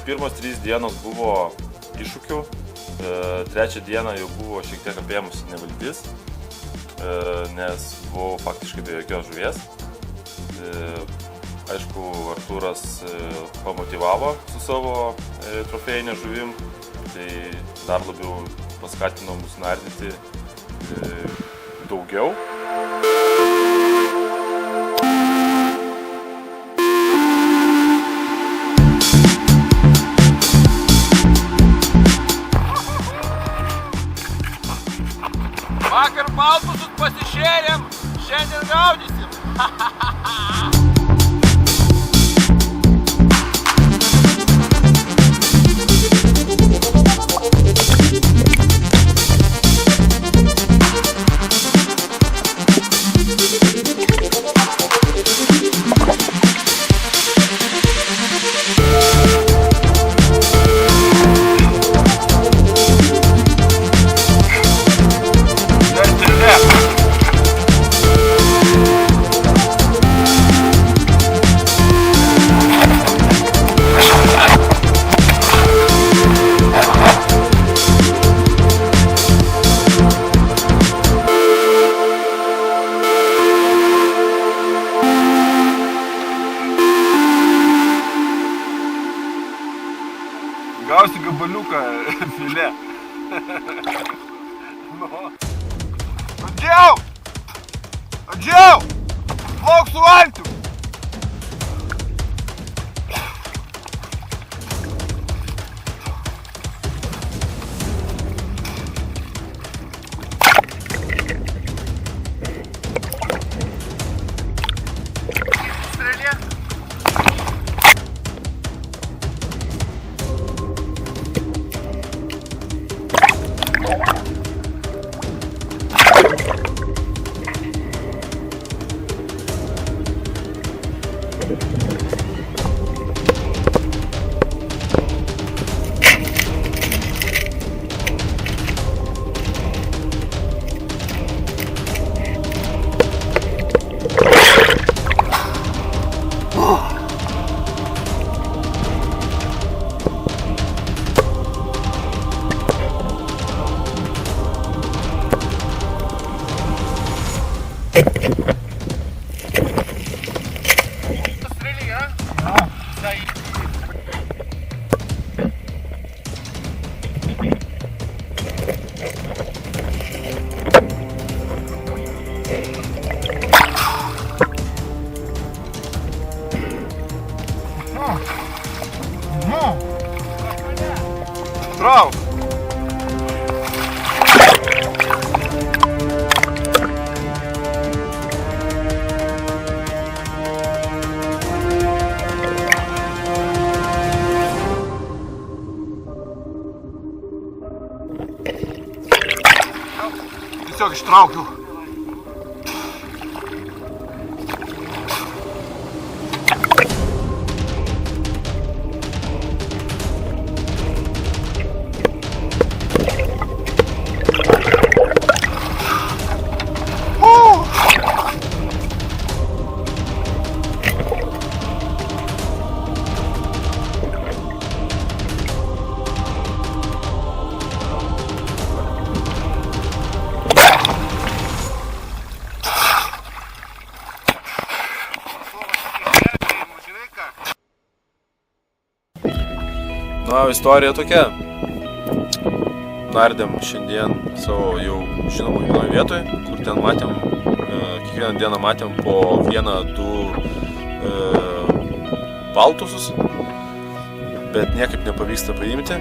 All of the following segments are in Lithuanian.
pirmos 3 dienos buvo iššūkių, trečią dieną jau buvo šiek tiek apėmusi neviltis, nes buvau faktiškai be jokios žuvies. Aišku, Artūras pamotyvavo su savo trofėjinė žuvim, tai dar labiau paskatino mus nardyti daugiau. Vakar baltusus pasišėrėm, šiandien gaudysim. Gausi gabaliuką filė. Adžiau! Adžiau! Plauk su valtim! Trauk! Tiesiog ištraukiau. Na, istorija tokia. Nardėm šiandien savo jau žinomų vienoje vietoje, kur ten matėm, kiekvieną dieną matėm po 1-2 baltusus, bet niekaip nepavyksta paimti.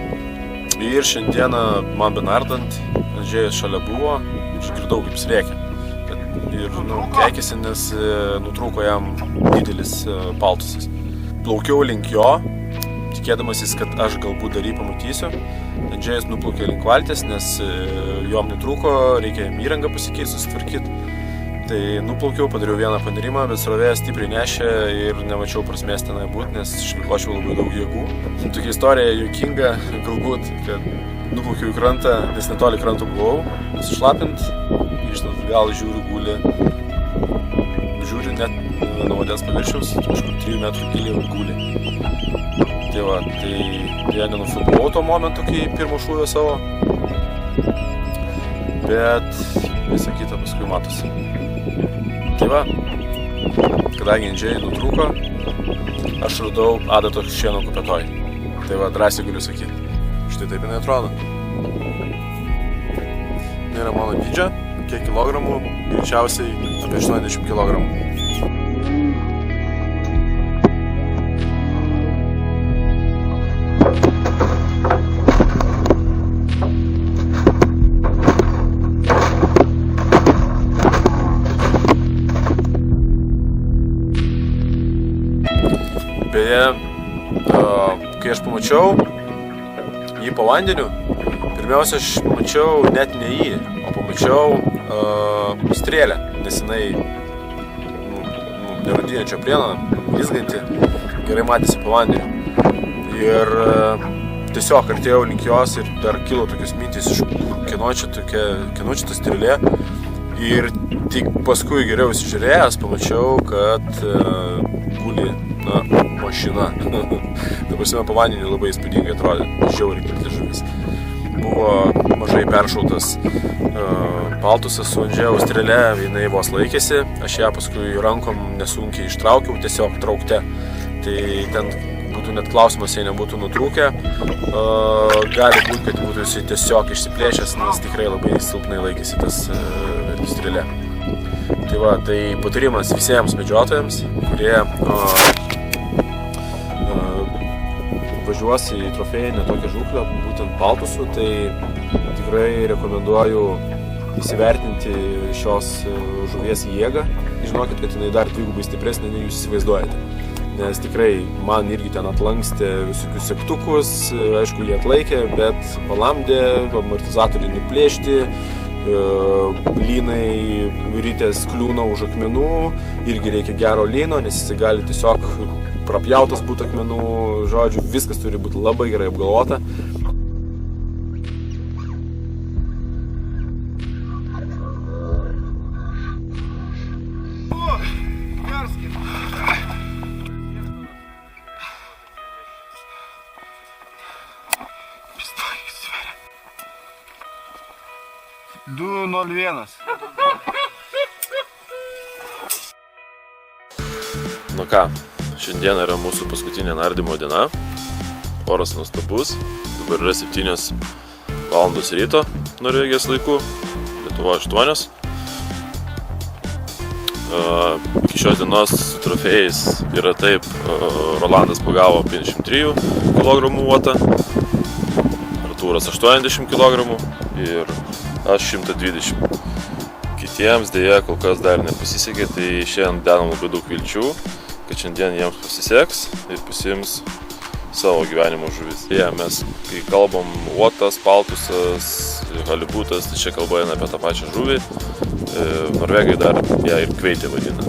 Ir šiandieną man benardant, Andžėjus šalia buvo, išgirdau kaip srėkia. Ir keikėsi, nes nutrūko jam didelis baltusas. Plaukiau link jo, tikėdamasis, kad aš galbūt dar jį pamatysiu. Andžėjus nuplaukė link valties, nes jom nutrūko, reikia įrangą pasikeisti, susitvarkyti. Tai nuplaukiau, padariau vieną panerimą, bet srovė stipriai nešė ir nemačiau prasmės tenai būti, nes išmikočiau labai daug jėgų. Tokia istorija juokinga, galbūt, kad nuplaukiau į krantą, nes netoli kranto buvau, nusišlapint, grįžtant atgal žiūriu guli, žiūriu net nuo vandens paviršiaus, kažkur 3 metrų giliai guli. Tai va, tai jie nenufilmavau to momentu, kai pirmo šūvio savo. Bet visą kitą paskui matosi. Tai va, kadangi indžiai nutrūko, aš radau adatos šieno kupetoj. Tai va, drąsiai galiu sakyti. Štai taip jinai atrodo. Nėra mano dydžio, kiek kilogramų, greičiausiai apie 80 kilogramų. Beje, kai aš pamačiau jį po vandeniu, pirmiausia, aš pamačiau net ne jį, o pamačiau strėlę, nes jinai nerudinėčio plieną, blizganti, gerai matėsi po vandeniu. Ir tiesiog artėjau link jos ir dar kilo tokios mintys, iš kieno čia ta strėlė. Ir tik paskui geriau įsižiūrėjęs pamačiau, kad guli mašina. Dabar sime po vandeniu labai įspūdingai atrodė, žiauriai plati žuvis. Buvo mažai peršautas paltusas su Andžejaus strėle, jinai vos laikėsi, aš ją paskui rankom nesunkiai ištraukiau, tiesiog traukte. Tai ten būtų net klausimas, jei nebūtų nutrūkę, gali būti, kad būtų jis tiesiog išsiplėšęs, nes tikrai labai silpnai laikėsi tas strėlė. Tai va, tai patarimas visiems medžiotojams, kurie važiuos į trofėjinę tokią žūklę, būtent paltusų, tai tikrai rekomenduoju įsivertinti šios žuvies jėgą. Žinokit, kad jinai dar dvigubai stipresnė, nei jūs įsivaizduojate. Nes tikrai man irgi ten atlankstė visokius segtukus, aišku, jie atlaikė, bet palamdė, amortizatoriai nuplėšti, lynai rytės kliūna už akmenų, irgi reikia gero lyno, nes jis gali tiesiog prapjautas būti akmenų, žodžiu, viskas turi būti labai gerai apgalvota. Du 0-1. Nu ką, šiandien yra mūsų paskutinė nardymo diena. Oras nuostabus. Dabar yra 7 valandos ryto Norvegijos laiku, Lietuvoje 8. Iki šios dienos su trofėjais yra taip, Rolandas pagavo 53 kg uotą, Artūras 80 kg ir aš 120. Kitiems dėja kol kas dar nepasisekė, tai šiandien dedam labai daug vilčių, kad šiandien jiems pasiseks ir pasiims savo gyvenimo žuvis. Mes, kai kalbam uotas, paltusas, halibutas, tai čia kalba eina apie tą pačią žuvį. Norvegai dar ją ir kveitė vadina.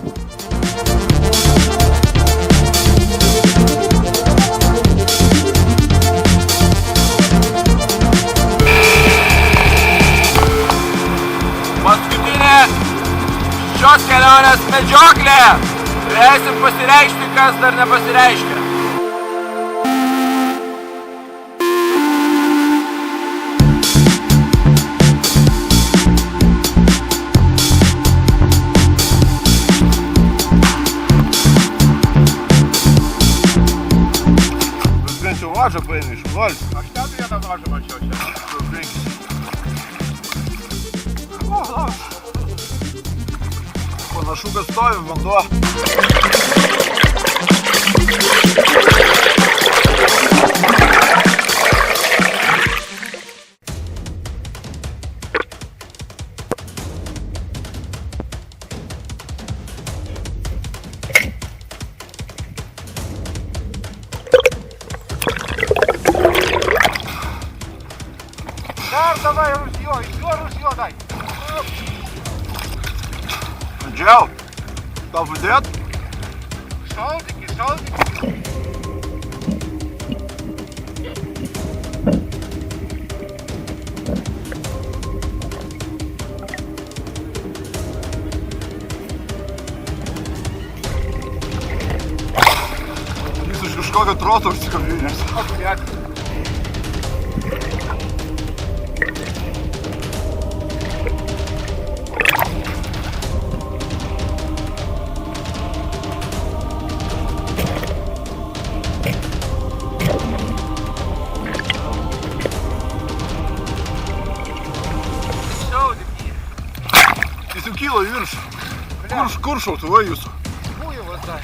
Paskutinė šios kelionės medžioklė. Leisim pasireikšti, kas dar nepasireiškia. Bent jau važą paėmė iš Volk. Aš ten vieną važą mačiau čia. Panašu, kad stovi vanduo. Dar, давай, ружье дай. Andžel, tau padėt? Šaudykį. kažkokio troto užsikabinės. Jis jau kyla į viršų. Kur šautuvai jūsų? Хуево дай.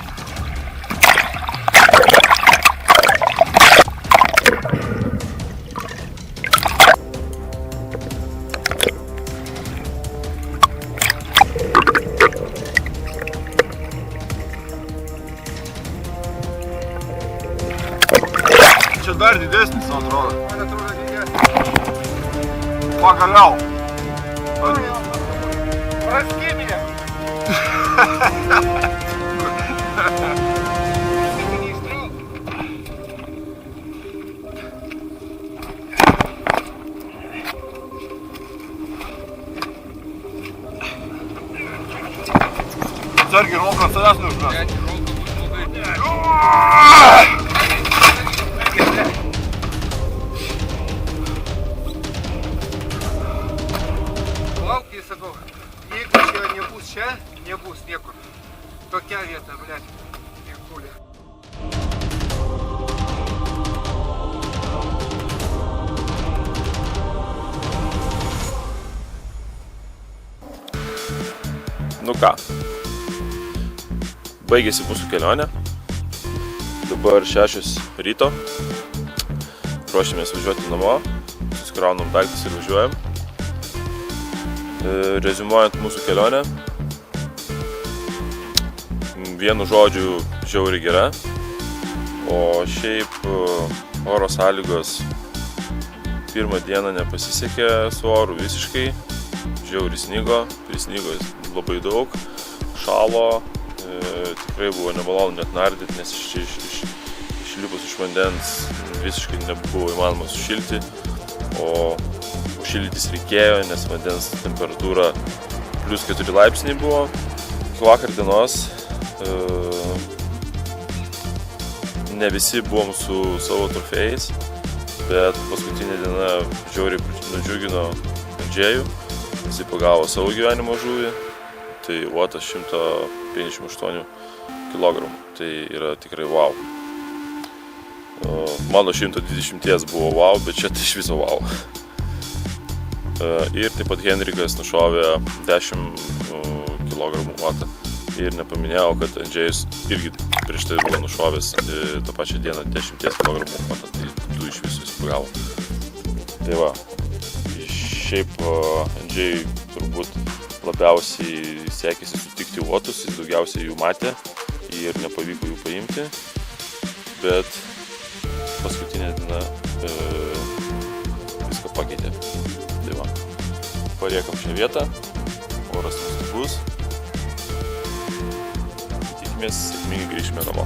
Čia dar didesnis, man atrodo. Man atrodo didesnis. Pagaliau. Прости меня. Если бы не стрел. Atsargiai, rolka ant savęs neužmes. Плавки, sakau, jeigu čia nebus čia, nebus niekur. Tokia vieta, blядь, ir kulė. Nu ką, baigėsi mūsų kelionė. Dabar 6 ryto. Ruošiamės važiuoti namo. Susikraunam daiktus ir važiuojam. Reziumuojant mūsų kelionę. Vienu žodžiu, žiauriai gera. O šiaip oro sąlygos pirmą dieną nepasisekė su oru visiškai. Žiauriai snigo, prisnigo labai daug, šalo, tikrai buvo nemalonu net nardyti, nes išlipus iš vandens visiškai nebuvo įmanoma sušilti, o šildytis reikėjo, nes vandens temperatūra +4 laipsniai buvo. Iki vakar dienos ne visi buvom su savo trofėjais, bet paskutinė diena žiauriai nudžiugino Andžejų. Jis pagavo savo gyvenimo žuvį, tai uotas 158 kg, tai yra tikrai wow. Mano 120 buvo wow, bet čia tai iš viso wow. Ir taip pat Henrikas nušovė 10 kg uotą. Ir nepaminėjau, kad Andžejus irgi prieš tai buvo nušovęs tą pačią dieną 10 kg uotą, tai du iš viso jis pagavo. Tai va, šiaip Andžejui turbūt labiausiai sekėsi sutikti uotus, jis daugiausiai jų matė ir nepavyko jų paimti, bet paskutinė diena viską pakeitė. Tai va, paliekam šią vietą, oras nuostabus, tikimės sėkmingai grįžime namo.